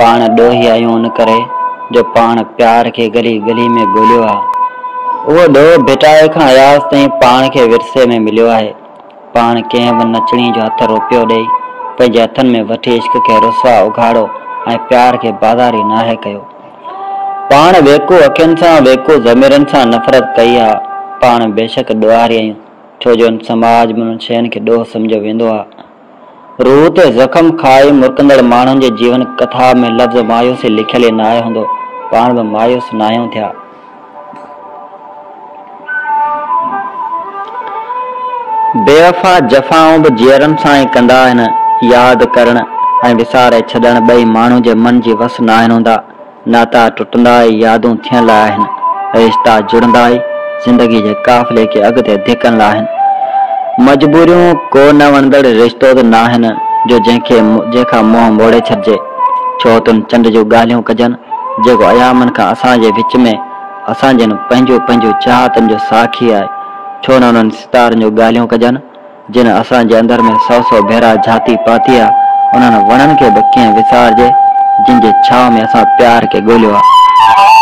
पाण ॾोही आहियूं उन करे जो पाण प्यार के गली गली में ॻोल्हियो आहे। उहो ॾोह भिटाए खां अयास ताईं पाण खे विरसे में मिलियो आहे। पाण कंहिं बि नचणी जो हथ रुपयो ॾेई पंहिंजे हथनि में वठी इश्क खे रुसवा उघाड़ो ऐं प्यार खे बाज़ारी नाहे कयो। पाण वेको अखियुनि सां वेको ज़मीरनि सां नफ़रत कई आहे। पाण बेशक ॾोहारी आहियूं छो जो समाज में उन शयुनि खे ॾोह सम्झो वेंदो आहे। रूह ते ज़ख़्म खाई मुरकंदड़ माण्हुनि जे जीवन कथा में लफ़्ज़ मायूसी लिखियल ई न आहे हूंदो। पाण बि मायूस न आहियूं थिया। बेवफ़ा जफ़ाऊं बि जीअरनि सां ई कंदा आहिनि। यादि करणु ऐं विसारे छॾणु ॿई माण्हू जे मन जी वस न आहिनि हूंदा। नाता टुटंदा ई यादूं थियण लाइ आहिनि। रिश्ता जुड़ंदा ई ज़िंदगी जे काफ़िले खे अॻिते धिकण लाइ आहिनि। मजबूरियूं को न वणंदड़ रिश्तो त न आहिनि जो जंहिंखां मुंहुं मोड़े छॾिजे। छो तुन चंड जूं ॻाल्हियूं कजनि जेको अयामनि खां असांजे विच में असांजनि पंहिंजूं चाहतनि जो साखी आहे। छो न उन्हनि सितारनि जूं ॻाल्हियूं कजनि जिन असांजे अंदर में 100 भेरा झाती पाती आहे। उन्हनि वणनि खे बि कीअं विसारिजे जिन जे छांव में असां प्यार खे ॻोल्हियो आहे।